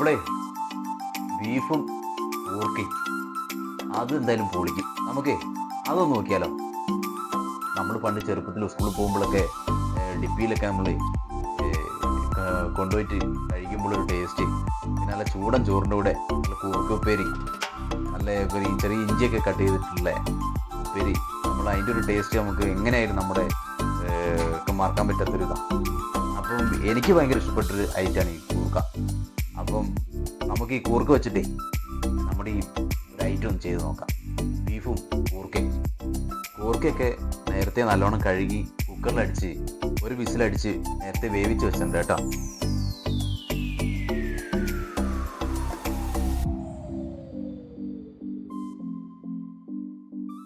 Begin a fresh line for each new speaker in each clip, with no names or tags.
അപ്പോഴേ ബീഫും കൂർക്കയും അത് എന്തായാലും പൊളിക്കും. നമുക്കേ അതൊന്ന് നോക്കിയാലോ. നമ്മൾ പണ്ട് ചെറുപ്പത്തിൽ സ്കൂളിൽ പോകുമ്പോഴൊക്കെ ഡിപ്പിയിലൊക്കെ നമ്മൾ കൊണ്ടുപോയിട്ട് കഴിക്കുമ്പോഴൊരു ടേസ്റ്റ്, പിന്നെ നല്ല ചൂടൻ ചോറിൻ്റെ കൂടെ നല്ല കൂർക്കുപ്പേരി, നല്ല ചെറിയ ഇഞ്ചിയൊക്കെ കട്ട് ചെയ്തിട്ടുള്ള ഉപ്പേരി, നമ്മൾ അതിൻ്റെ ഒരു ടേസ്റ്റ് നമുക്ക് എങ്ങനെയായാലും നമ്മുടെ ഒക്കെ മറക്കാൻ പറ്റാത്തൊരു ഇതാണ്. അപ്പം എനിക്ക് ഭയങ്കര ഇഷ്ടപ്പെട്ടൊരു ഐറ്റമാണ് ഈ കൂർക്ക. അപ്പം നമുക്ക് ഈ കൂർക്ക വെച്ചിട്ടേ നമ്മുടെ ഈ ഒരു ഐറ്റം ഒന്ന് ചെയ്ത് നോക്കാം. ബീഫും കൂർക്കയൊക്കെ നേരത്തെ നല്ലോണം കഴുകി കുക്കറിലടിച്ച് ഒരു വിസിലടിച്ച് നേരത്തെ വേവിച്ച് വെച്ചിട്ടുണ്ട് കേട്ടോ.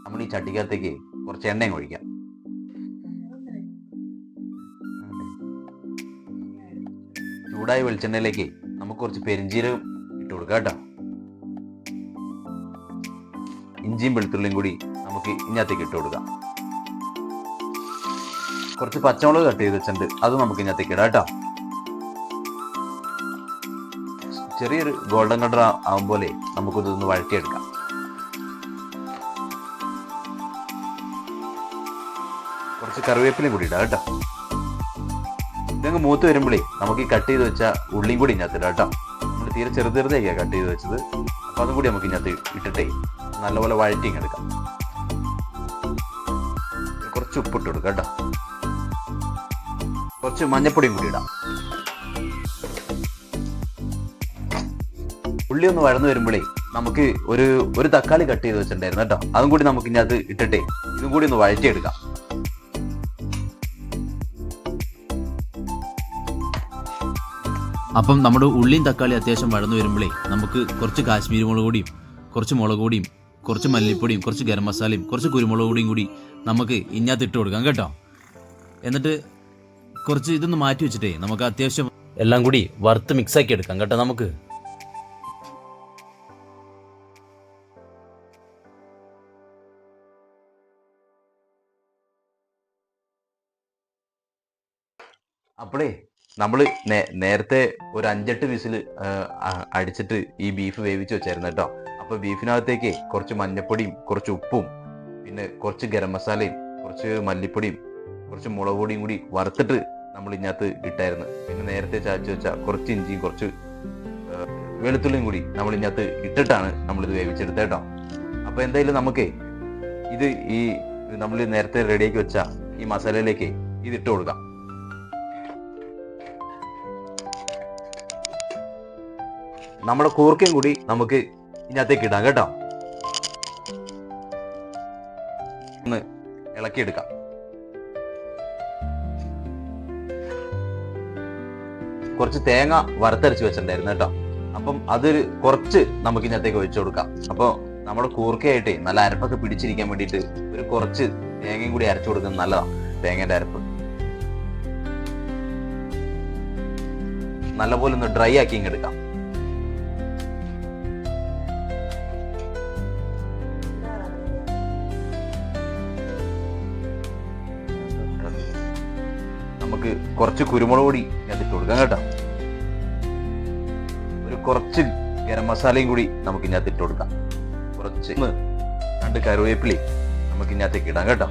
നമ്മൾ ഈ ചട്ടിക്കകത്തേക്ക് കുറച്ച് എണ്ണയും ഒഴിക്കാം. ചൂടായ വെളിച്ചെണ്ണയിലേക്ക് നമുക്ക് കുറച്ച് പെരിഞ്ചീരകം ഇട്ട് കൊടുക്കാം കേട്ടോ. ഇഞ്ചിയും വെളുത്തുള്ളിയും കൂടി നമുക്ക് ഇതിനകത്തേക്ക് ഇട്ട് കൊടുക്കാം. കുറച്ച് പച്ചമുളക് കട്ട് ചെയ്ത് വെച്ചിട്ടുണ്ട്, അത് നമുക്ക് ഇതിനകത്തേക്ക് ഇടാം കേട്ടോ. ചെറിയൊരു ഗോൾഡൻ കളർ ആകുമ്പോലെ നമുക്കിതൊന്ന് വഴറ്റിയെടുക്കാം. കുറച്ച് കറിവേപ്പിലയും കൂടി ഇടാം കേട്ടോ. ഇതങ്ങ് മൂത്ത് വരുമ്പോഴേ നമുക്ക് ഈ കട്ട് ചെയ്ത് വെച്ച ഉള്ളിയും കൂടി ഇതിനകത്ത് ഇടാം കേട്ടോ. നമ്മൾ തീരെ ചെറുതായിക്കാണ് കട്ട് ചെയ്ത് വെച്ചത്. അപ്പോൾ അതും കൂടി നമുക്ക് ഇതിനകത്ത് ഇട്ടിട്ടേ നല്ലപോലെ വഴറ്റിങ് എടുക്കാം. കുറച്ച് ഉപ്പിട്ട് കൊടുക്കാം കേട്ടോ. കുറച്ച് മഞ്ഞപ്പൊടിയും കൂടി ഇടാം. ഉള്ളി ഒന്ന് വഴന്നു വരുമ്പോഴേ നമുക്ക് ഒരു തക്കാളി കട്ട് ചെയ്ത് വെച്ചിട്ടുണ്ടായിരുന്നു കേട്ടോ. അതും കൂടി നമുക്ക് ഇതിനകത്ത് ഇട്ടിട്ടേ ഇതും കൂടി ഒന്ന് വഴറ്റിയെടുക്കാം.
അപ്പം നമ്മുടെ ഉള്ളിയും തക്കാളി അത്യാവശ്യം വഴന്നു വരുമ്പോഴേ നമുക്ക് കുറച്ച് കാശ്മീരി മുളക് പൊടിയും കുറച്ച് മുളക് പൊടിയും കുറച്ച് മല്ലിപ്പൊടിയും കുറച്ച് ഗരം മസാലയും കുറച്ച് കുരുമുളക് പൊടിയും കൂടി നമുക്ക് ഇതിനകത്ത് ഇട്ട് കൊടുക്കാം കേട്ടോ. എന്നിട്ട് കുറച്ച് ഇതൊന്ന് മാറ്റി വെച്ചിട്ടേ നമുക്ക് അത്യാവശ്യം എല്ലാം കൂടി വറുത്ത് മിക്സാക്കി എടുക്കാം കേട്ടോ. നമുക്ക്
അപ്പോഴേ നമ്മൾ നേരത്തെ ഒരു 5-8 വിസിൽ അടിച്ചിട്ട് ഈ ബീഫ് വേവിച്ച് വെച്ചായിരുന്നു കേട്ടോ. അപ്പോൾ ബീഫിനകത്തേക്ക് കുറച്ച് മഞ്ഞപ്പൊടിയും കുറച്ച് ഉപ്പും പിന്നെ കുറച്ച് ഗരം മസാലയും കുറച്ച് മല്ലിപ്പൊടിയും കുറച്ച് മുളക് പൊടിയും കൂടി വറുത്തിട്ട് നമ്മൾ ഇതിനകത്ത് ഇട്ടായിരുന്നു. പിന്നെ നേരത്തെ ചാച്ചു വെച്ച കുറച്ച് ഇഞ്ചിയും കുറച്ച് വെളുത്തുള്ളിയും കൂടി നമ്മൾ ഇതിനകത്ത് ഇട്ടിട്ടാണ് നമ്മളിത് വേവിച്ചെടുത്തത് കേട്ടോ. അപ്പോൾ എന്തായാലും നമുക്ക് ഇത് ഈ നമ്മൾ നേരത്തെ റെഡിയാക്കി വെച്ച ഈ മസാലയിലേക്ക് ഇതിട്ട് കൊടുക്കാം. നമ്മുടെ കൂർക്കയും കൂടി നമുക്ക് ഇതിനകത്തേക്ക് ഇടാം കേട്ടോ. ഒന്ന് ഇളക്കിയെടുക്കാം. കുറച്ച് തേങ്ങ വറുത്തരച്ച് വെച്ചിട്ടുണ്ടായിരുന്നു കേട്ടോ. അപ്പം അതൊരു കുറച്ച് നമുക്ക് ഇതിനകത്തേക്ക് ഒഴിച്ചു കൊടുക്കാം. അപ്പോൾ നമ്മുടെ കൂർക്കയായിട്ടേ നല്ല അരപ്പൊക്കെ പിടിച്ചിരിക്കാൻ വേണ്ടിയിട്ട് ഒരു കുറച്ച് തേങ്ങയും കൂടി അരച്ചു കൊടുക്കുന്നത് നല്ലതാണ്. തേങ്ങേൻ്റെ അരപ്പ് നല്ലപോലെ ഒന്ന് ഡ്രൈ ആക്കി എടുക്കാം. നമുക്ക് കുറച്ച് കുരുമുളക് പൊടി ഇതിനകത്ത് കൊടുക്കാം കേട്ടോ. ഒരു കുറച്ച് ഗരം മസാലയും കൂടി നമുക്ക് ഇതിനകത്ത് ഇട്ട് കൊടുക്കാം. കുറച്ച് 2 കറിവേപ്പിലയും നമുക്ക് ഇതിനകത്തേക്ക് ഇടാം കേട്ടോ.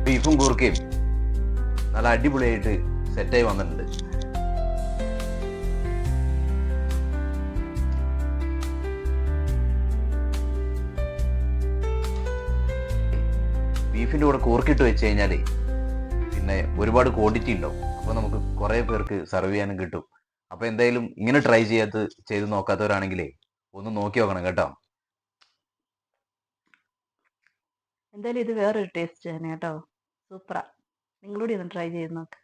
ബീഫും കൂർക്കയും നല്ല അടിപൊളിയായിട്ട് സെറ്റായി വന്നിട്ടുണ്ട്. ബീഫിൻ്റെ കൂടെ കൂർക്കിട്ട് വെച്ച് കഴിഞ്ഞാലേ പിന്നെ ഒരുപാട് ക്വാണ്ടിറ്റി ഉണ്ടാവും. അപ്പോൾ നമുക്ക് കുറേ പേർക്ക് സെർവ് ചെയ്യാനും കിട്ടും. അപ്പോൾ എന്തായാലും ഇങ്ങനെ ട്രൈ ചെയ്ത് നോക്കാത്തവരാണെങ്കിലേ ഒന്ന് നോക്കി നോക്കണം കേട്ടോ.
എന്തായാലും ഇത് വേറൊരു ടേസ്റ്റ് തന്നെ കേട്ടോ. സൂപ്പറാ. നിങ്ങളൂടെ ഒന്ന് ട്രൈ ചെയ്ത് നോക്ക്.